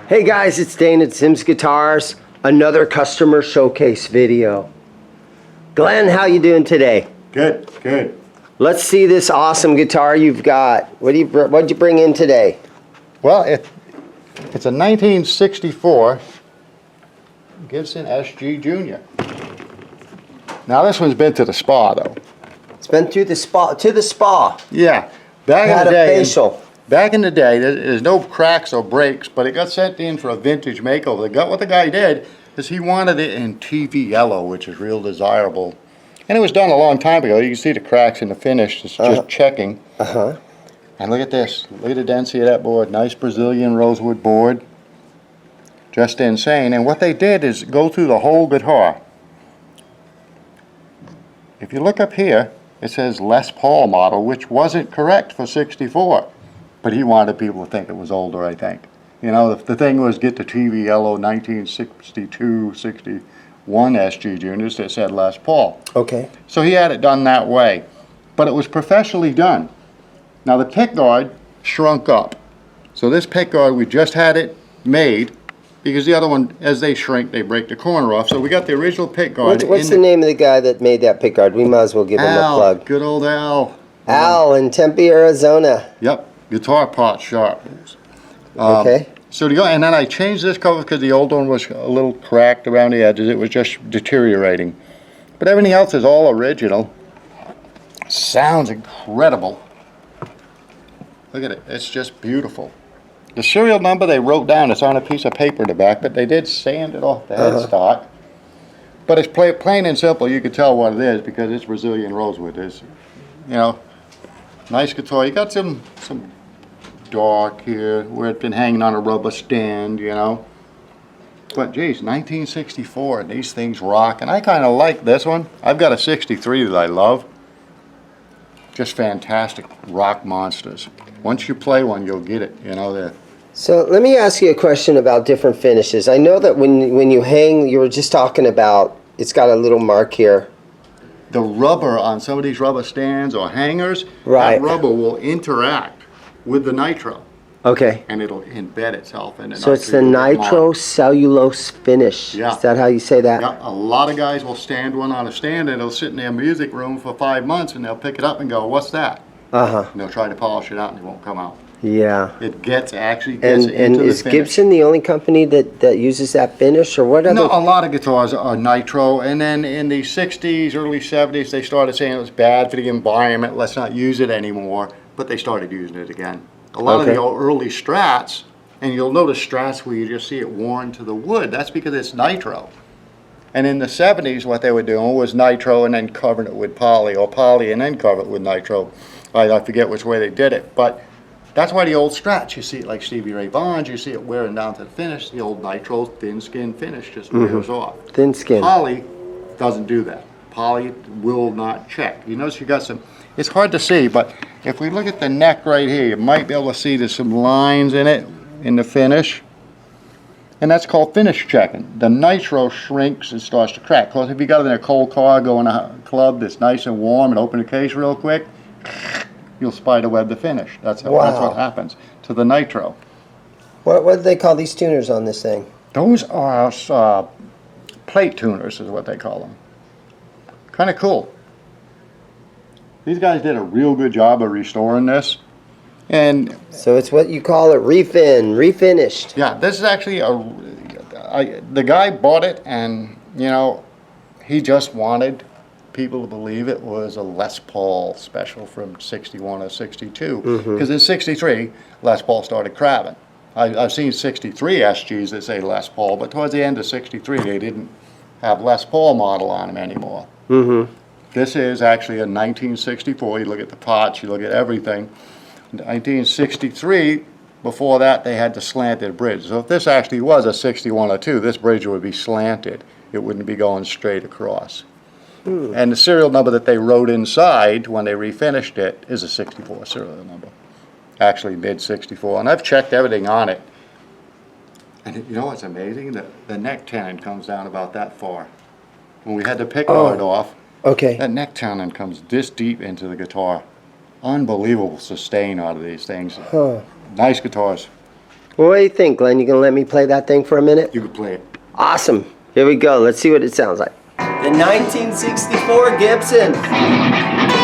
Hey guys, it's Dane at ZIMM'S Guitars. Another customer showcase video. Glenn, how you doing today? Good, good. Let's see this awesome guitar you've got. What'd you bring in today? Well, it's a 1964 Gibson Sg Junior. Now this one's been to the spa though. It's been through the spa, to the spa. Yeah, back Had in the a day. facial. Back in the day, there's no cracks or breaks, but it got sent in for a vintage makeover. What the guy did is he wanted it in TV yellow, which is real desirable. And it was done a long time ago. You can see the cracks in the finish. It's just checking. And look at this. Look at the density of that board. Nice Brazilian rosewood board. Just insane. And what they did is go through the whole guitar. If you look up here, it says Les Paul model, which wasn't correct for 64. But he wanted people to think it was older, I think. You know, the thing was get the TV yellow 1962, 61 SG Juniors that said Les Paul. Okay. So he had it done that way. But it was professionally done. Now the pickguard shrunk up. So this pickguard, we just had it made because the other one, as they shrink, they break the corner off. So we got the original pickguard. What's the name of the guy that made that pickguard? We might as well give him a plug. Good old Al. Al in Tempe, Arizona. Yep. Guitar Pot Sharp. Okay. So to go, and then I changed this cover because the old one was a little cracked around the edges. It was just deteriorating. But everything else is all original. Sounds incredible. Look at it. It's just beautiful. The serial number they wrote down, it's on a piece of paper in the back, but they did sand it off the headstock. But it's plain and simple. You can tell what it is because it's Brazilian rosewood. It's, you know, nice guitar. You got some dark here where it's been hanging on a rubber stand, you know. But geez, 1964, and these things rock. And I kind of like this one. I've got a 63 that I love. Just fantastic rock monsters. Once you play one, you'll get it, you know. So let me ask you a question about different finishes. I know that when you hang, you were just talking about, it's got a little mark here. The rubber on some of these rubber stands or hangers, right, that rubber will interact with the nitro. Okay. And it'll embed itself in it. So it's the nitro cellulose finish. Yeah. Is that how you say that? Yeah. A lot of guys will stand one on a stand and it'll sit in their music room for 5 months and they'll pick it up and go, what's that? And they'll try to polish it out and it won't come out. Yeah. It actually gets into the finish. And is Gibson the only company that uses that finish, or what other? No, a lot of guitars are nitro, and then in the 60s, early 70s, they started saying it was bad for the environment, let's not use it anymore, but they started using it again. A lot of the early Strats, and you'll notice Strats where you just see it worn to the wood, that's because it's nitro. And in the 70s, what they were doing was nitro and then covering it with poly, or poly and then cover it with nitro. I forget which way they did it, but that's why the old Strats, you see it like Stevie Ray Vaughan's, you see it wearing down to the finish. The old nitro thin skin finish just wears off. Thin skin. Poly doesn't do that. Poly will not check. You notice you got some, it's hard to see, but if we look at the neck right here, you might be able to see there's some lines in it, in the finish. And that's called finish checking. The nitro shrinks and starts to crack. Because if you got it in a cold car, go in a club that's nice and warm and open the case real quick, you'll spiderweb the finish. That's what happens to the nitro. What do they call these tuners on this thing? Those are plate tuners is what they call them. Kind of cool. These guys did a real good job of restoring this. And so it's what you call it refinished. Yeah, this is actually the guy bought it, and you know, he just wanted people to believe it was a Les Paul special from 61 or 62. Because in 63, Les Paul started crabbing. I've seen 63 SGs that say Les Paul, but towards the end of 63, they didn't have Les Paul model on them anymore. This is actually a 1964. You look at the pots, you look at everything. 1963, before that, they had the slanted bridge. So if this actually was a 61 or 2, this bridge would be slanted. It wouldn't be going straight across. And the serial number that they wrote inside when they refinished it is a 64 serial number. Actually mid-64. And I've checked everything on it. And you know what's amazing? The neck tenon comes down about that far. When we had the pickguard off, that neck tenon comes this deep into the guitar. Unbelievable sustain out of these things. Huh. Nice guitars. Well, what do you think, Glenn? You gonna let me play that thing for a minute? You can play it. Awesome. Here we go. Let's see what it sounds like. The 1964 Gibson.